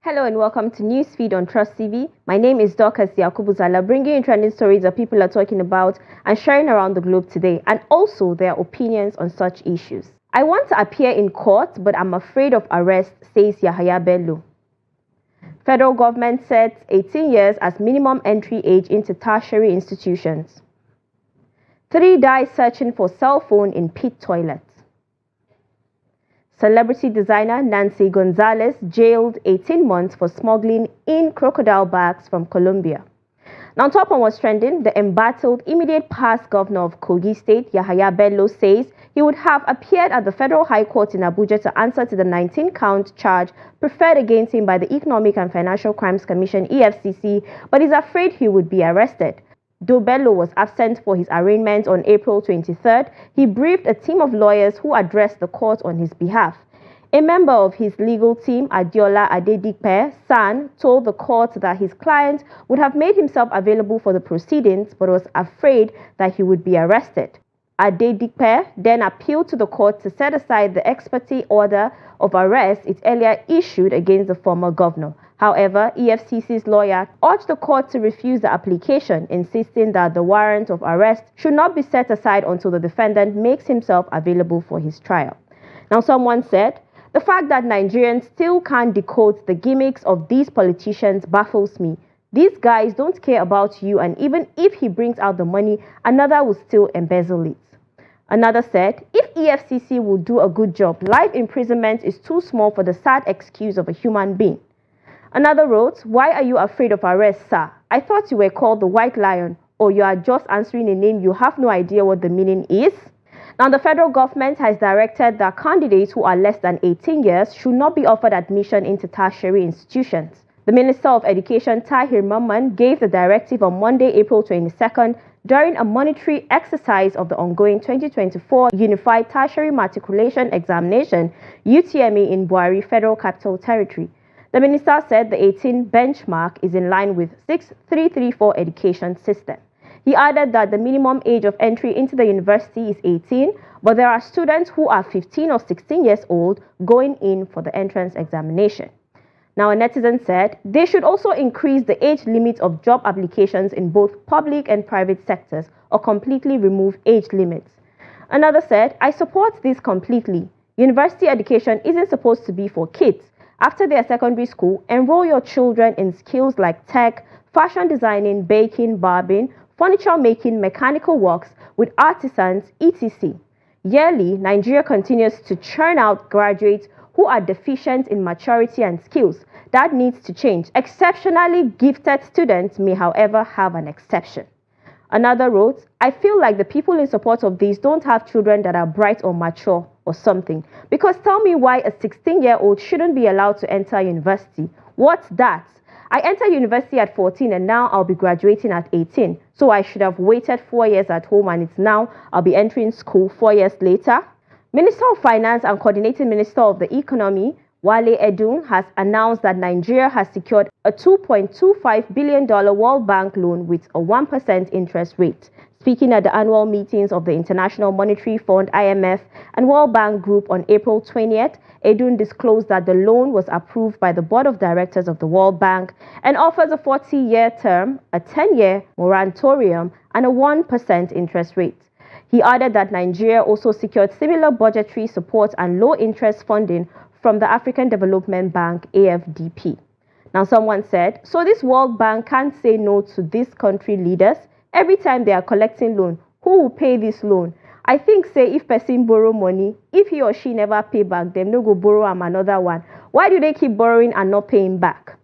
Hello and welcome to Newsfeed on Trust TV. My name is Dorcas Yakubuzala, bringing you trending stories that people are talking about and sharing around the globe today, and also their opinions on such issues. I want to appear in court, but I'm afraid of arrest, says Yahaya Bello. Federal government sets 18 years as minimum entry age into tertiary institutions. 3 die searching for cell phone in pit toilet. Celebrity designer Nancy Gonzalez jailed 18 months for smuggling in crocodile bags from Colombia. Now, top on what's trending, the embattled immediate past governor of Kogi State, Yahaya Bello, says he would have appeared at the Federal High Court in Abuja to answer to the 19-count charge preferred against him by the Economic and Financial Crimes Commission, EFCC, but is afraid he would be arrested. Though Bello was absent for his arraignment on April 23rd, he briefed a team of lawyers who addressed the court on his behalf. A member of his legal team, Adiola Adedipe San, told the court that his client would have made himself available for the proceedings but was afraid that he would be arrested. Adedipe then appealed to the court to set aside the ex parte order of arrest it earlier issued against the former governor. However, EFCC's lawyer urged the court to refuse the application, insisting that the warrant of arrest should not be set aside until the defendant makes himself available for his trial. Now, someone said, "The fact that Nigerians still can't decode the gimmicks of these politicians baffles me. These guys don't care about you, and even if he brings out the money, another will still embezzle it." Another said, "If EFCC will do a good job, life imprisonment is too small for the sad excuse of a human being." Another wrote, "Why are you afraid of arrest, sir? I thought you were called the White Lion, or you are just answering a name you have no idea what the meaning is." Now, the federal government has directed that candidates who are less than 18 years should not be offered admission into tertiary institutions. The Minister of Education, Tahir Mamman, gave the directive on Monday, April 22nd, during a monetary exercise of the ongoing 2024 Unified Tertiary Matriculation Examination, UTME, in Buhari Federal Capital Territory. The minister said the 18 benchmark is in line with 6334 education system. He added that the minimum age of entry into the university is 18, but there are students who are 15 or 16 years old going in for the entrance examination. Now, a netizen said they should also increase the age limit of job applications in both public and private sectors or completely remove age limits. Another said, "I support this completely. University education isn't supposed to be for kids. After their secondary school, enroll your children in skills like tech, fashion designing, baking, barbing, furniture making, mechanical works with artisans, etc. Yearly, Nigeria continues to churn out graduates who are deficient in maturity and skills. That needs to change. Exceptionally gifted students may, however, have an exception." Another wrote, "I feel like the people in support of this don't have children that are bright or mature or something. Because tell me why a 16-year-old shouldn't be allowed to enter university. What's that? I entered university at 14 and now I'll be graduating at 18. So I should have waited 4 years at home and it's now I'll be entering school 4 years later." Minister of Finance and Coordinating Minister of the Economy, Wale Edun, has announced that Nigeria has secured a $2.25 billion World Bank loan with a 1% interest rate. Speaking at the annual meetings of the International Monetary Fund, IMF, and World Bank Group on April 20th, Edun disclosed that the loan was approved by the Board of Directors of the World Bank and offers a 40-year term, a 10-year moratorium, and a 1% interest rate. He added that Nigeria also secured similar budgetary support and low-interest funding from the African Development Bank, AFDP. Now, someone said, "So this World Bank can't say no to these country leaders? Every time they are collecting loan, who will pay this loan? I think, say, if person borrow money, if he or she never pay back, them no go borrow am another one. Why do they keep borrowing and not paying back?"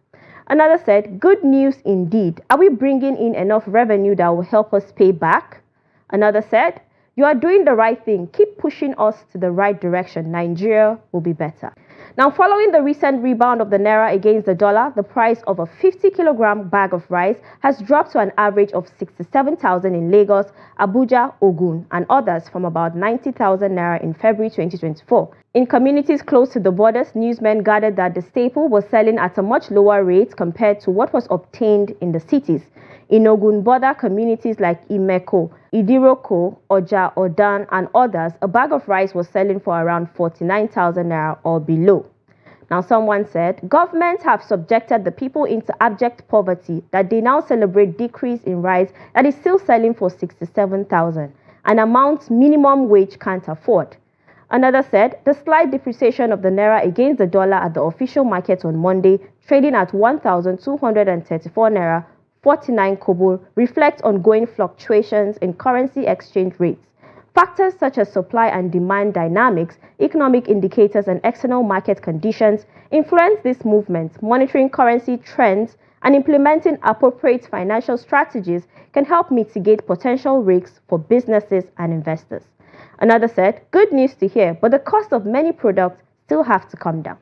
Another said, "Good news indeed. Are we bringing in enough revenue that will help us pay back?" Another said, "You are doing the right thing. Keep pushing us to the right direction. Nigeria will be better." Now, following the recent rebound of the naira against the dollar, the price of a 50-kilogram bag of rice has dropped to an average of 67,000 in Lagos, Abuja, Ogun, and others from about 90,000 naira in February 2024. In communities close to the borders, newsmen gathered that the staple was selling at a much lower rate compared to what was obtained in the cities. In Ogun border communities like Imeko, Idiroko, Oja, Odan, and others, a bag of rice was selling for around 49,000 naira or below. Now, someone said, governments have subjected the people into abject poverty that they now celebrate decrease in rice that is still selling for 67,000, an amount minimum wage can't afford. Another said, the slight depreciation of the naira against the dollar at the official market on Monday, trading at 1,234 naira 49 kobo, reflects ongoing fluctuations in currency exchange rates. Factors such as supply and demand dynamics, economic indicators, and external market conditions influence this movement. Monitoring currency trends and implementing appropriate financial strategies can help mitigate potential risks for businesses and investors. Another said, good news to hear, but the cost of many products still have to come down.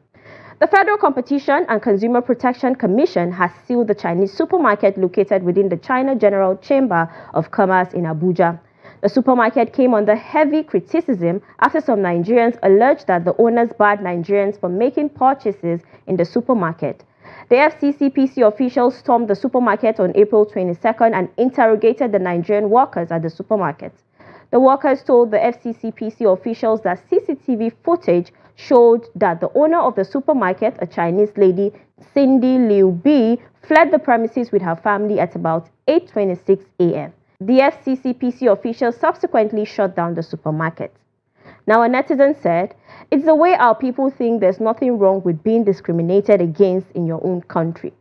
The Federal Competition and Consumer Protection Commission has sealed the Chinese supermarket located within the China General Chamber of Commerce in Abuja. The supermarket came under heavy criticism after some Nigerians alleged that the owners barred Nigerians from making purchases in the supermarket. The FCCPC officials stormed the supermarket on April 22nd and interrogated the Nigerian workers at the supermarket. The workers told the FCCPC officials that CCTV footage showed that the owner of the supermarket, a Chinese lady, Cindy Liu B, fled the premises with her family at about 8:26 a.m. The FCCPC officials subsequently shut down the supermarket. Now, a netizen said, it's the way our people think there's nothing wrong with being discriminated against in your own country.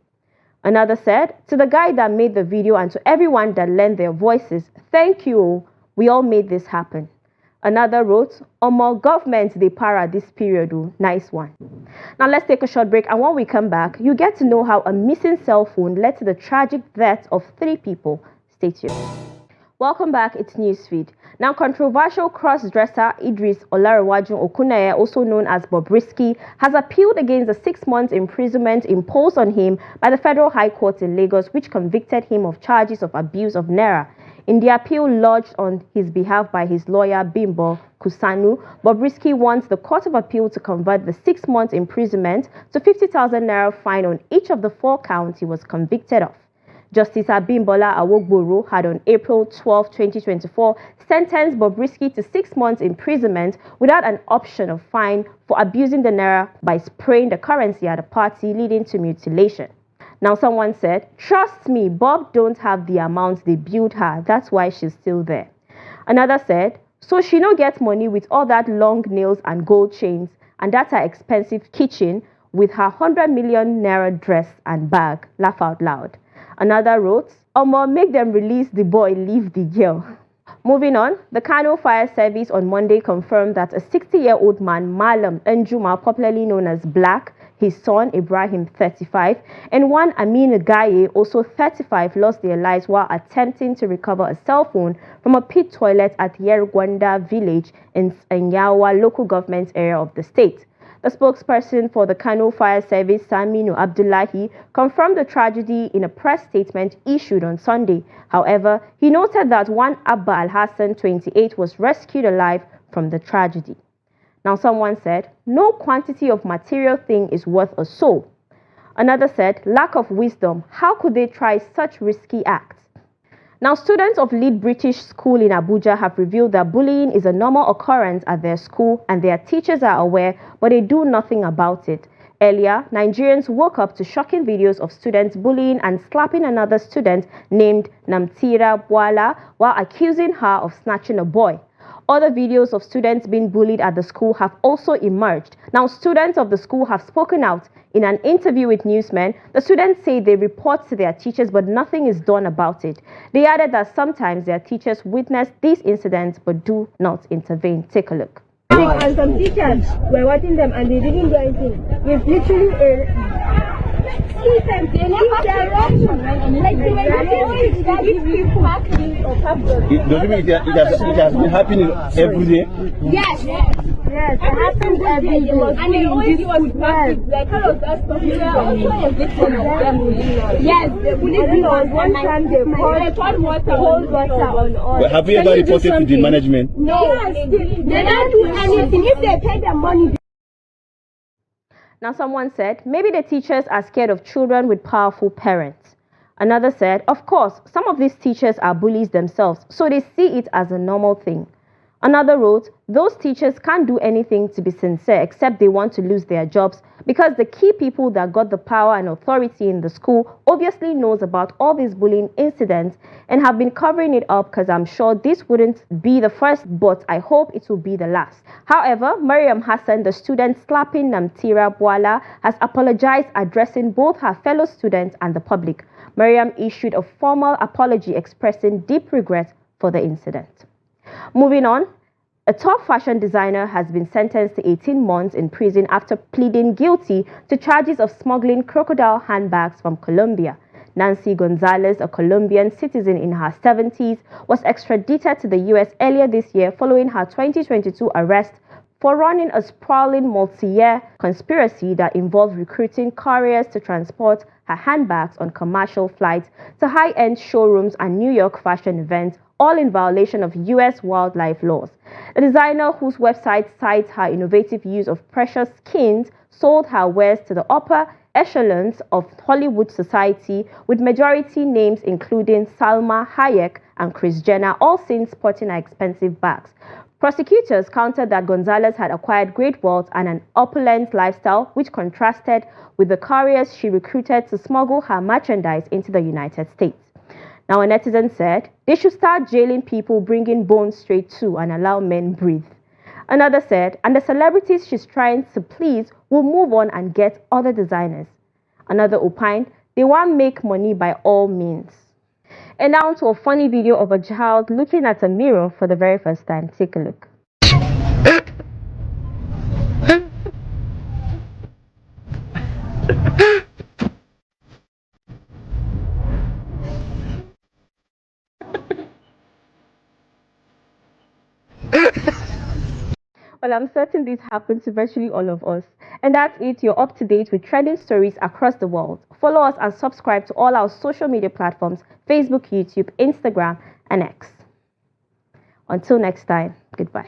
Another said, to the guy that made the video and to everyone that lent their voices, thank you, we all made this happen. Another wrote, Omo government they para this period, nice one. Now let's take a short break, and when we come back, you get to know how a missing cell phone led to the tragic death of 3 people. Stay tuned. Welcome back, it's Newsfeed. Now, controversial cross-dresser Idris Okun, also known as Bobrisky, has appealed against the 6 months imprisonment imposed on him by the Federal High Court in Lagos, which convicted him of charges of abuse of naira. In the appeal lodged on his behalf by his lawyer Bimbo Kusanu, Bobrisky wants the Court of Appeal to convert the 6 months imprisonment to 50,000 naira fine on each of the 4 counts he was convicted of. Justice Abimbola Awogboro had on April 12, 2024, sentenced Bobrisky to 6 months imprisonment without an option of fine for abusing the naira by spraying the currency at a party, leading to mutilation. Now, someone said, trust me, Bob don't have the amount they billed her. That's why she's still there. Another said, so she no get money with all that long nails and gold chains and that her expensive kitchen with her 100 million naira dress and bag. Laugh out loud. Another wrote, Omo, make them release the boy, leave the girl. Moving on, the Kano Fire Service on Monday confirmed that a 60-year-old man, Malam Njuma, popularly known as Black, his son Ibrahim, 35, and one Amin Gaye, also 35, lost their lives while attempting to recover a cell phone from a pit toilet at Yergwanda village in Sanyawa local government area of the state. The spokesperson for the Kano Fire Service, Saminu Abdullahi, confirmed the tragedy in a press statement issued on Sunday. However, he noted that one Abba Al-Hassan, 28, was rescued alive from the tragedy. Now, someone said, no quantity of material thing is worth a soul. Another said, lack of wisdom. How could they try such risky acts? Now, students of Lead British School in Abuja have revealed that bullying is a normal occurrence at their school and their teachers are aware, but they do nothing about it. Earlier, Nigerians woke up to shocking videos of students bullying and slapping another student named Namtira Bwala while accusing her of snatching a boy. Other videos of students being bullied at the school have also emerged. Now, students of the school have spoken out. In an interview with Newsmen, the students say they report to their teachers, but nothing is done about it. They added that sometimes their teachers witness these incidents but do not intervene. Take a look. And some teachers were watching them and they didn't do anything. It's literally It doesn't mean it has been happening every day. Yes, it happens every day. And they always give us practice. Like, kind of that's popular. Also, a victim of them. Yes, the police was one time they poured cold water on us. But have you ever reported to the management? No, they don't do anything. If they pay them money. Now, someone said, maybe the teachers are scared of children with powerful parents. Another said, of course, some of these teachers are bullies themselves, so they see it as a normal thing. Another wrote, those teachers can't do anything to be sincere except they want to lose their jobs because the key people that got the power and authority in the school obviously knows about all these bullying incidents and have been covering it up because I'm sure this wouldn't be the first, but I hope it will be the last. However, Mariam Hassan, the student slapping Namtira Bwala, has apologized, addressing both her fellow students and the public. Mariam issued a formal apology expressing deep regret for the incident. Moving on, a top fashion designer has been sentenced to 18 months in prison after pleading guilty to charges of smuggling crocodile handbags from Colombia. Nancy Gonzalez, a Colombian citizen in her 70s, was extradited to the U.S. earlier this year following her 2022 arrest for running a sprawling multi-year conspiracy that involved recruiting couriers to transport her handbags on commercial flights to high-end showrooms and New York fashion events, all in violation of U.S. wildlife laws. The designer, whose website cites her innovative use of precious skins, sold her wares to the upper echelons of Hollywood society, with majority names including Salma Hayek and Kris Jenner, all seen sporting her expensive bags. Prosecutors countered that Gonzalez had acquired great wealth and an opulent lifestyle, which contrasted with the couriers she recruited to smuggle her merchandise into the United States. Now, a netizen said, they should start jailing people bringing bones straight to and allow men breathe. Another said, and the celebrities she's trying to please will move on and get other designers. Another opined, they want to make money by all means. And now to a funny video of a child looking at a mirror for the very first time. Take a look. Well, I'm certain this happens to virtually all of us. And that's it. You're up to date with trending stories across the world. Follow us and subscribe to all our social media platforms: Facebook, YouTube, Instagram, and X. Until next time, goodbye.